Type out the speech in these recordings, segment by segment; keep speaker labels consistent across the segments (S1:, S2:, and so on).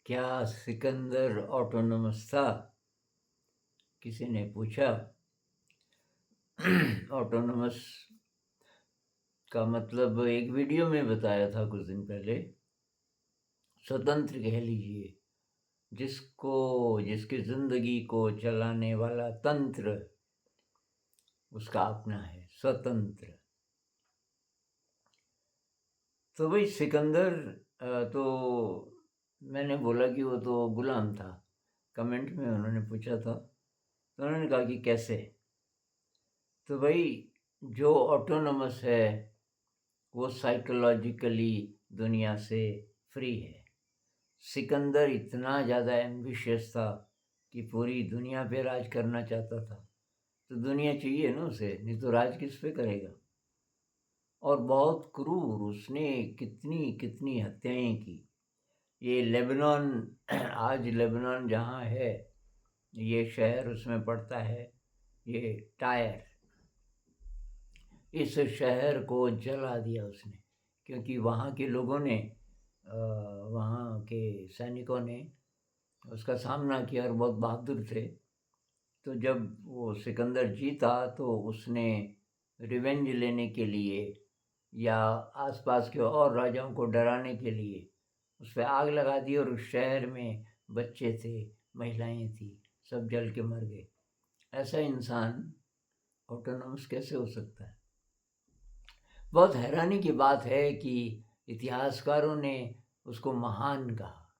S1: क्या सिकंदर ऑटोनमस था? किसी ने पूछा। ऑटोनमस का मतलब एक वीडियो में बताया था कुछ दिन पहले। स्वतंत्र कह लीजिए, जिसकी जिंदगी को चलाने वाला तंत्र उसका अपना है, स्वतंत्र। तो भाई सिकंदर तो मैंने बोला कि वो तो गुलाम था। कमेंट में उन्होंने पूछा था, तो उन्होंने कहा कि कैसे। तो भाई जो ऑटोनमस है वो साइकोलॉजिकली दुनिया से फ्री है। सिकंदर इतना ज़्यादा एम्बिशियस था कि पूरी दुनिया पे राज करना चाहता था। तो दुनिया चाहिए ना उसे, नहीं तो राज किस पे करेगा। और बहुत क्रूर, उसने कितनी कितनी हत्याएं की। ये लेबनान, आज लेबनान जहाँ है, ये शहर उसमें पड़ता है, ये टायर। इस शहर को जला दिया उसने, क्योंकि वहाँ के लोगों ने, वहाँ के सैनिकों ने उसका सामना किया और बहुत बहादुर थे। तो जब वो सिकंदर जीता तो उसने रिवेंज लेने के लिए या आसपास के और राजाओं को डराने के लिए उस पर आग लगा दी, और उस शहर में बच्चे थे, महिलाएं थी, सब जल के मर गए। ऐसा इंसान ऑटोनॉमस कैसे हो सकता है? बहुत हैरानी की बात है कि इतिहासकारों ने उसको महान कहा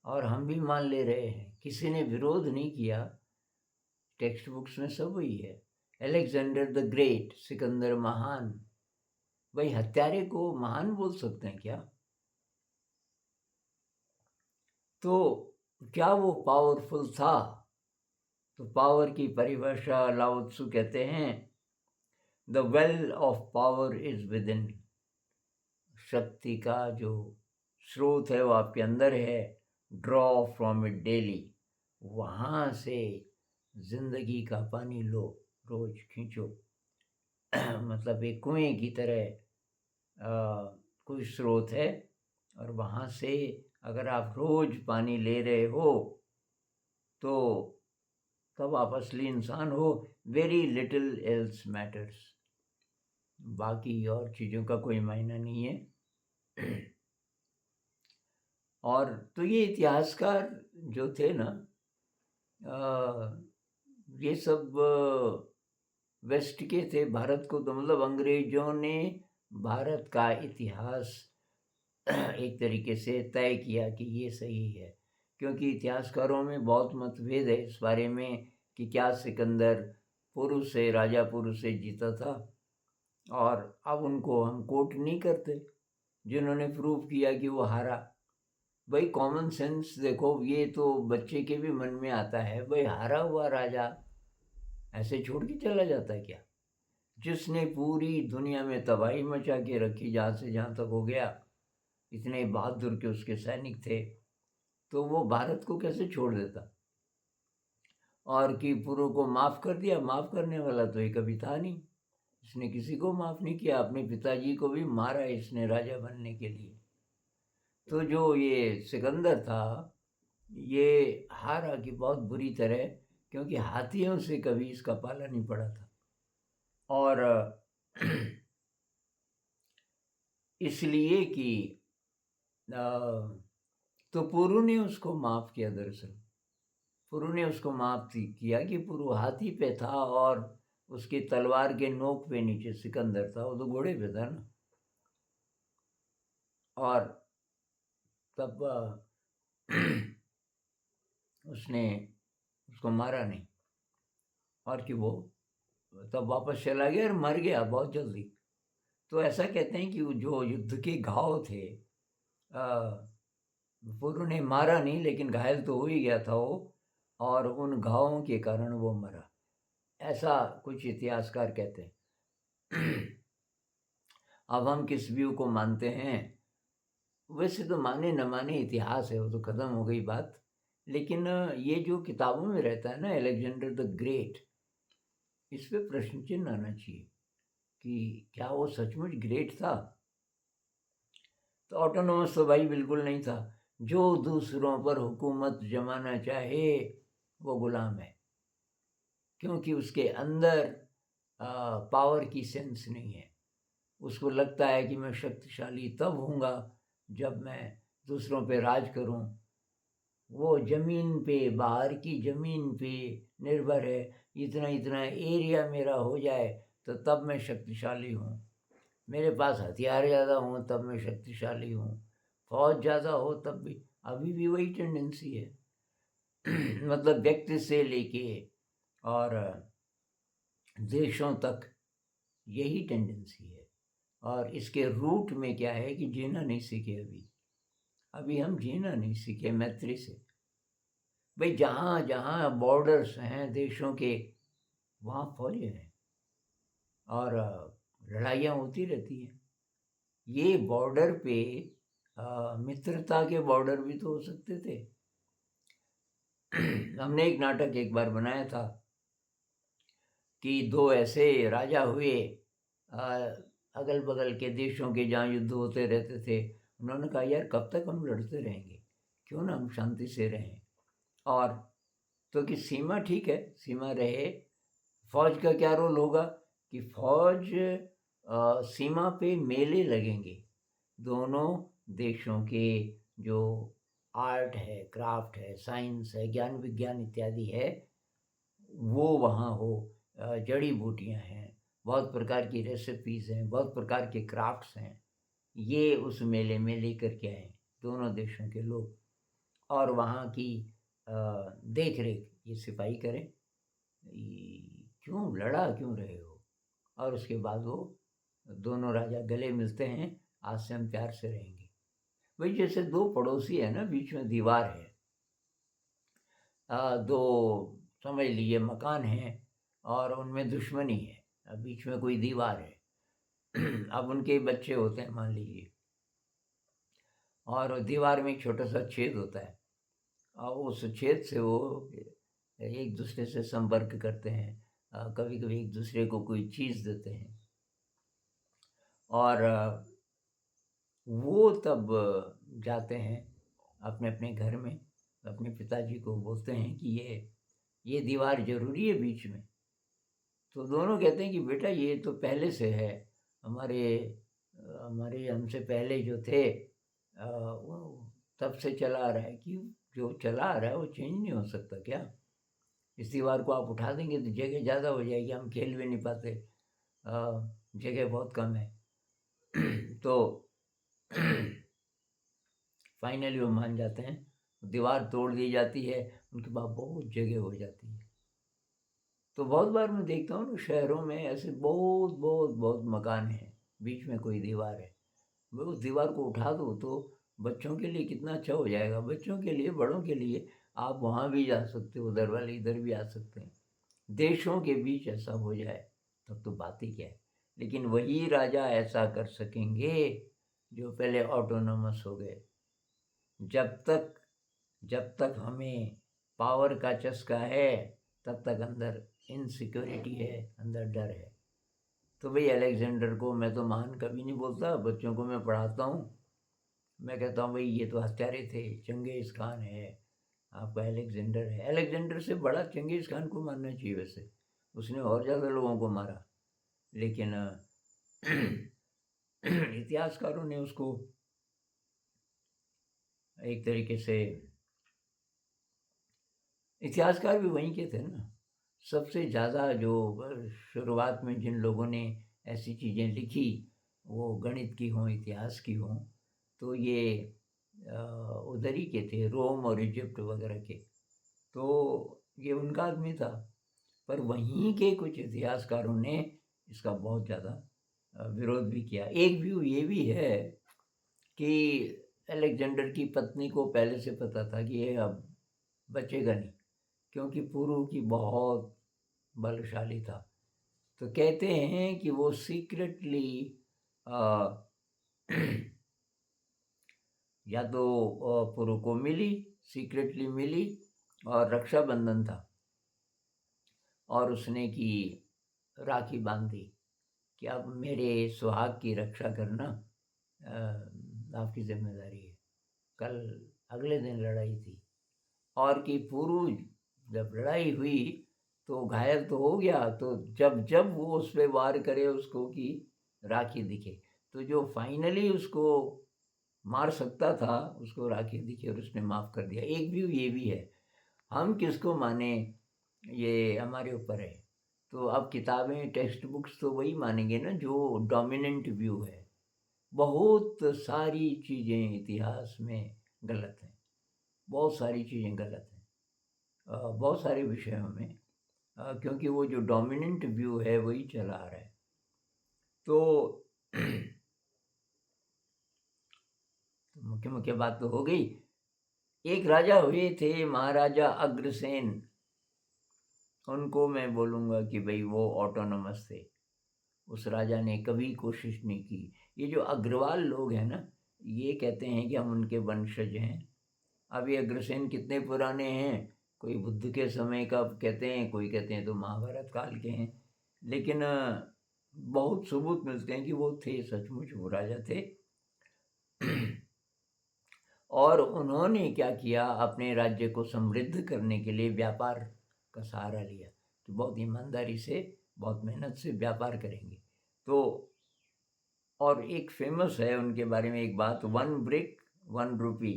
S1: और हम भी मान ले रहे हैं, किसी ने विरोध नहीं किया। टेक्स्ट बुक्स में सब वही है, अलेक्जेंडर द ग्रेट, सिकंदर महान। भाई हत्यारे को महान बोल सकते हैं क्या? तो क्या वो पावरफुल था? तो पावर की परिभाषा लाओ त्सु कहते हैं, the well of power is with in. शक्ति का जो स्रोत है वो आपके अंदर है। Draw from it daily. वहाँ से जिंदगी का पानी लो, रोज खींचो। मतलब एक कुएं की तरह कोई स्रोत है, और वहाँ से अगर आप रोज पानी ले रहे हो तो तब आप असली इंसान हो। Very little else matters. बाकी और चीज़ों का कोई मायना नहीं है। और तो ये इतिहासकार जो थे ना, ये सब वेस्ट के थे। भारत को तो मतलब अंग्रेजों ने भारत का इतिहास एक तरीके से तय किया कि ये सही है, क्योंकि इतिहासकारों में बहुत मतभेद है इस बारे में कि क्या सिकंदर पुरुष से, राजा पुरुष से जीता था। और अब उनको हम कोट नहीं करते जिन्होंने प्रूव किया कि वो हारा। भाई कॉमन सेंस देखो, ये तो बच्चे के भी मन में आता है। भाई हारा हुआ राजा ऐसे छोड़ के चला जाता है क्या? जिसने पूरी दुनिया में तबाही मचा के रखी, जहाँ से जहाँ तक हो गया, इतने बहादुर के उसके सैनिक थे, तो वो भारत को कैसे छोड़ देता? और कि पूर्व को माफ़ कर दिया, माफ़ करने वाला तो ये कभी था नहीं। इसने किसी को माफ़ नहीं किया, अपने पिताजी को भी मारा इसने राजा बनने के लिए। तो जो ये सिकंदर था, ये हारा की बहुत बुरी तरह, क्योंकि हाथियों से कभी इसका पाला नहीं पड़ा था। और इसलिए कि तो पुरु ने उसको माफ़ किया। दरअसल पुरु ने उसको माफ़ किया कि पुरु हाथी पे था और उसकी तलवार के नोक पे नीचे सिकंदर था, वो तो घोड़े पे था ना। और तब उसने उसको मारा नहीं, और कि वो तब वापस चला गया और मर गया बहुत जल्दी। तो ऐसा कहते हैं कि वो जो युद्ध के घाव थे, पुरु ने मारा नहीं, लेकिन घायल तो हो ही गया था वो, और उन घावों के कारण वो मरा, ऐसा कुछ इतिहासकार कहते हैं। अब हम किस व्यू को मानते हैं? वैसे तो माने न माने इतिहास है, वो तो ख़त्म हो गई बात। लेकिन ये जो किताबों में रहता है ना, अलेक्जेंडर द ग्रेट, इस पे प्रश्न चिन्ह आना चाहिए कि क्या वो सचमुच ग्रेट था? तो ऑटोनोमस तो भाई बिल्कुल नहीं था, जो दूसरों पर हुकूमत जमाना चाहे वो गुलाम है, क्योंकि उसके अंदर पावर की सेंस नहीं है। उसको लगता है कि मैं शक्तिशाली तब हूँगा जब मैं दूसरों पे राज करूँ। वो ज़मीन पे, बाहर की ज़मीन पे निर्भर है, इतना इतना एरिया मेरा हो जाए तो तब मैं शक्तिशाली हूँ। मेरे पास हथियार ज़्यादा हों तब मैं शक्तिशाली हूँ, फ़ौज ज़्यादा हो तब भी। अभी भी वही टेंडेंसी है। मतलब व्यक्ति से लेके और देशों तक यही टेंडेंसी है। और इसके रूट में क्या है कि जीना नहीं सीखे अभी हम जीना नहीं सीखे मैत्री से। भाई जहाँ जहाँ बॉर्डर्स हैं देशों के, वहाँ फौजें हैं और लड़ाइयाँ होती रहती हैं। ये बॉर्डर पे मित्रता के बॉर्डर भी तो हो सकते थे। हमने एक नाटक एक बार बनाया था कि दो ऐसे राजा हुए, अगल बगल के देशों के जहाँ युद्ध होते रहते थे। उन्होंने कहा यार कब तक हम लड़ते रहेंगे, क्यों ना हम शांति से रहें। और तो कि सीमा ठीक है, सीमा रहे। फौज का क्या रोल होगा कि फौज सीमा पे मेले लगेंगे, दोनों देशों के जो आर्ट है, क्राफ्ट है, साइंस है, ज्ञान विज्ञान इत्यादि है, वो वहाँ हो। जड़ी बूटियाँ हैं, बहुत प्रकार की रेसिपीज़ हैं, बहुत प्रकार के क्राफ्ट्स हैं, ये उस मेले में लेकर के आएँ दोनों देशों के लोग। और वहाँ की देख रेख ये सिपाही करें, क्यों लड़ा क्यों रहे हो। और उसके बाद वो दोनों राजा गले मिलते हैं, आज से हम प्यार से रहेंगे। भाई जैसे दो पड़ोसी है ना, बीच में दीवार है, दो समझ लीजिए मकान हैं और उनमें दुश्मनी है, बीच में कोई दीवार है। अब उनके बच्चे होते हैं मान लीजिए, और दीवार में एक छोटा सा छेद होता है, और उस छेद से वो एक दूसरे से संपर्क करते हैं, कभी कभी एक दूसरे को कोई चीज़ देते हैं। और वो तब जाते हैं अपने अपने घर में, अपने पिताजी को बोलते हैं कि ये दीवार ज़रूरी है बीच में। तो दोनों कहते हैं कि बेटा ये तो पहले से है, हमारे हमारे हमसे पहले जो थे वो तब से चला आ रहा है। कि जो चला आ रहा है वो चेंज नहीं हो सकता क्या? इस दीवार को आप उठा देंगे तो जगह ज़्यादा हो जाएगी, हम खेल भी नहीं पाते, जगह बहुत कम है। तो फाइनली वो मान जाते हैं, दीवार तोड़ दी जाती है, उनके पास बहुत जगह हो जाती है। तो बहुत बार मैं देखता हूँ ना शहरों में ऐसे बहुत बहुत बहुत मकान हैं, बीच में कोई दीवार है। मैं उस दीवार को उठा दूँ तो बच्चों के लिए कितना अच्छा हो जाएगा, बच्चों के लिए, बड़ों के लिए। आप वहाँ भी जा सकते हो, उधर वाले इधर भी आ सकते हैं। देशों के बीच ऐसा हो जाए तब तो बात ही क्या है। लेकिन वही राजा ऐसा कर सकेंगे जो पहले ऑटोनोमस हो गए। जब तक जब तक हमें पावर का चस्का है तब तक अंदर इनसिक्योरिटी है, अंदर डर है। तो भाई अलेक्जेंडर को मैं तो महान कभी नहीं बोलता, बच्चों को मैं पढ़ाता हूँ, मैं कहता हूँ भाई ये तो हत्यारे थे, चंगेज़ खान है, आपका अलेक्जेंडर है। अलेक्जेंडर से बड़ा चंगेज़ खान को मारना चाहिए वैसे, उसने और ज़्यादा लोगों को मारा। लेकिन इतिहासकारों ने उसको एक तरीके से, इतिहासकार भी वहीं के थे ना। सबसे ज़्यादा जो शुरुआत में जिन लोगों ने ऐसी चीज़ें लिखी, वो गणित की हों, इतिहास की हों, तो ये उधर ही के थे, रोम और इजिप्ट वगैरह के। तो ये उनका आदमी था। पर वहीं के कुछ इतिहासकारों ने इसका बहुत ज़्यादा विरोध भी किया। एक व्यू ये भी है कि अलेक्जेंडर की पत्नी को पहले से पता था कि ये अब बचेगा नहीं, क्योंकि पुरु की बहुत बलशाली था। तो कहते हैं कि वो सीक्रेटली या तो पुरु को मिली, सीक्रेटली मिली, और रक्षाबंधन था और उसने की राखी बांधी कि अब मेरे सुहाग की रक्षा करना आपकी जिम्मेदारी है। कल अगले दिन लड़ाई थी, और कि पूर्व जब लड़ाई हुई तो घायल तो हो गया, तो जब जब वो उस पे वार करे उसको कि राखी दिखे, तो जो फाइनली उसको मार सकता था उसको राखी दिखी और उसने माफ़ कर दिया। एक व्यू ये भी है, हम किसको माने ये हमारे ऊपर है। तो अब किताबें, टेक्स्ट बुक्स तो वही मानेंगे ना जो डोमिनेंट व्यू है। बहुत सारी चीज़ें इतिहास में गलत हैं, बहुत सारी चीज़ें गलत हैं, बहुत सारे विषयों में, क्योंकि वो जो डोमिनेंट व्यू है वही चला आ रहा है। तो मुख्य मुख्य बात तो हो गई। एक राजा हुए थे महाराजा अग्रसेन, उनको मैं बोलूँगा कि भाई वो ऑटोनोमस थे। उस राजा ने कभी कोशिश नहीं की। ये जो अग्रवाल लोग हैं ना, ये कहते हैं कि हम उनके वंशज हैं। अब ये अग्रसेन कितने पुराने हैं, कोई बुद्ध के समय का कहते हैं, कोई कहते हैं तो महाभारत काल के हैं, लेकिन बहुत सबूत मिलते हैं कि वो थे, सचमुच वो राजा थे। और उन्होंने क्या किया, अपने राज्य को समृद्ध करने के लिए व्यापार का सहारा लिया कि बहुत ईमानदारी से, बहुत मेहनत से व्यापार करेंगे। तो और एक फेमस है उनके बारे में एक बात, 1 ब्रिक 1 रुपी,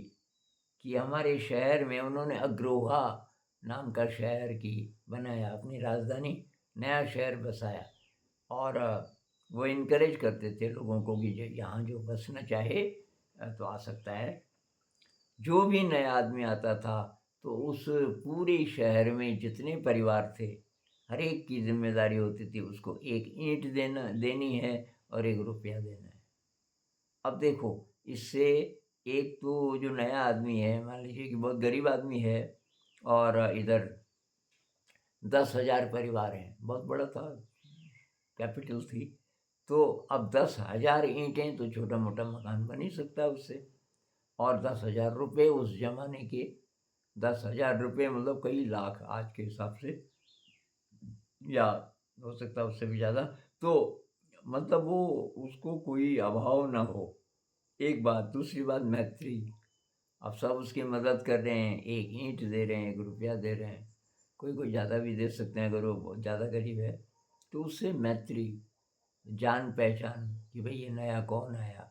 S1: कि हमारे शहर में उन्होंने अग्रोहा नाम का शहर की बनाया, अपनी राजधानी, नया शहर बसाया। और वो इनकरेज करते थे लोगों को कि यहाँ जो बसना चाहे तो आ सकता है। जो भी नया आदमी आता था तो उस पूरे शहर में जितने परिवार थे, हर एक की जिम्मेदारी होती थी उसको 1 ईंट देनी है और 1 रुपया देना है। अब देखो, इससे एक तो जो नया आदमी है, मान लीजिए कि बहुत गरीब आदमी है, और इधर 10,000 परिवार हैं, बहुत बड़ा था, कैपिटल थी, तो अब 10,000 ईंटें तो छोटा मोटा मकान बन ही सकता है उससे। और 10,000 रुपये उस जमाने के, 10,000 रुपये मतलब कई लाख आज के हिसाब से, या हो सकता है उससे भी ज़्यादा। तो मतलब वो, उसको कोई अभाव ना हो, एक बात। दूसरी बात मैत्री, अब सब उसकी मदद कर रहे हैं, 1 ईंट दे रहे हैं, 1 रुपया दे रहे हैं, कोई ज़्यादा भी दे सकते हैं अगर वो बहुत ज़्यादा गरीब है। तो उससे मैत्री, जान पहचान कि भाई ये नया कौन आया,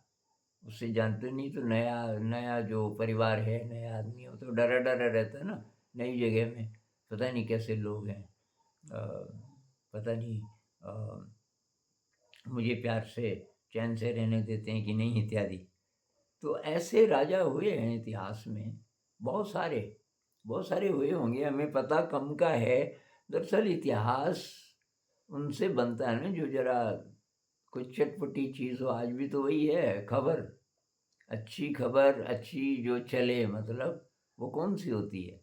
S1: उससे जानते नहीं, तो नया नया जो परिवार है, नया आदमी हो तो डरा डरा रहता है ना, नई जगह में, पता नहीं कैसे लोग हैं, पता नहीं मुझे प्यार से चैन से रहने देते हैं कि नहीं, इत्यादि। तो ऐसे राजा हुए हैं इतिहास में, बहुत सारे हुए होंगे, हमें पता कम का है। दरअसल इतिहास उनसे बनता है ना जो ज़रा कुछ चटपटी चीज़ हो। आज भी तो वही है, खबर, अच्छी खबर, अच्छी जो चले, मतलब वो कौन सी होती है।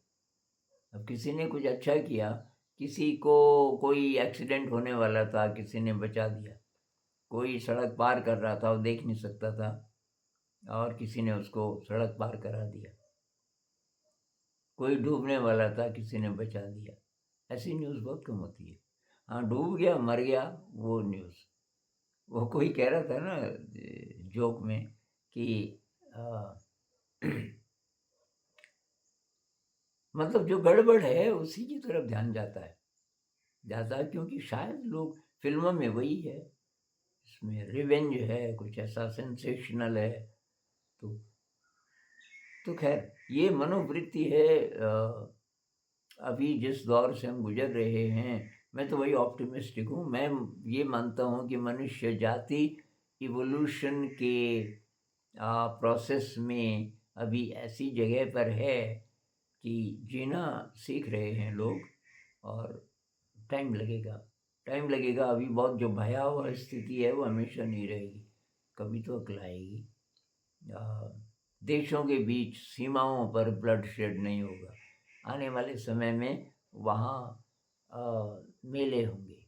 S1: अब किसी ने कुछ अच्छा किया, किसी को कोई एक्सीडेंट होने वाला था, किसी ने बचा दिया, कोई सड़क पार कर रहा था, वो देख नहीं सकता था, और किसी ने उसको सड़क पार करा दिया, कोई डूबने वाला था, किसी ने बचा दिया। ऐसी न्यूज़ बहुत कम होती है। हाँ, डूब गया, मर गया, वो न्यूज़। वो कोई कह रहा था ना जोक में कि आ, मतलब जो गड़बड़ है उसी की तरफ ध्यान जाता है, क्योंकि शायद लोग, फिल्मों में वही है, इसमें रिवेंज है, कुछ ऐसा सेंसेशनल है। तो खैर ये मनोवृत्ति है। अभी जिस दौर से हम गुजर रहे हैं, मैं तो वही ऑप्टिमिस्टिक हूँ। मैं ये मानता हूँ कि मनुष्य जाति इवोल्यूशन के प्रोसेस में अभी ऐसी जगह पर है कि जीना सीख रहे हैं लोग, और टाइम लगेगा, टाइम लगेगा। अभी बहुत जो भयावह स्थिति है वो हमेशा नहीं रहेगी, कभी तो अकल आएगी। देशों के बीच सीमाओं पर ब्लड शेड नहीं होगा। आने वाले समय में वहाँ मेले होंगे,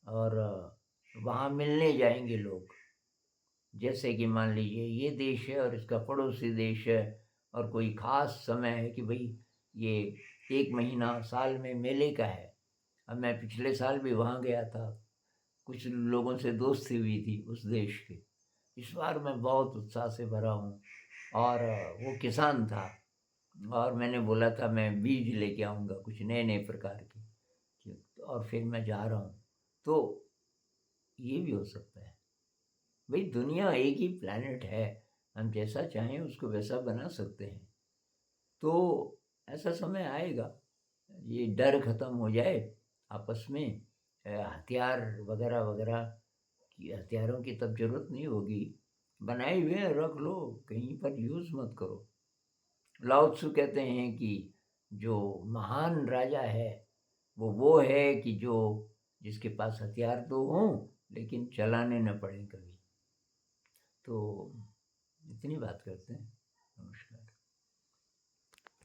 S1: और वहाँ मिलने जाएंगे लोग। जैसे कि मान लीजिए ये देश है और इसका पड़ोसी देश है, और कोई ख़ास समय है कि भाई ये 1 महीना साल में मेले का है। अब मैं पिछले साल भी वहाँ गया था, कुछ लोगों से दोस्ती हुई थी उस देश के। इस बार मैं बहुत उत्साह से भरा हूँ और वो किसान था और मैंने बोला था मैं बीज लेके आऊँगा कुछ नए-नए प्रकार के, और फिर मैं जा रहा हूँ। तो ये भी हो सकता है। भई दुनिया एक ही प्लैनेट है, हम जैसा चाहें उसको वैसा बना सकते हैं। तो ऐसा समय आएगा, ये डर खत्म हो जाए आपस में, हथियार वगैरह-वगैरह की, हथियारों की तब ज़रूरत नहीं होगी। बनाए हुए हैं रख लो, कहीं पर यूज़ मत करो। लाओ त्सु कहते हैं कि जो महान राजा है, वो है कि जो जिसके पास हथियार तो हों, लेकिन चलाने ना पड़ें कभी। तो इतनी बात करते हैं। नमस्कार।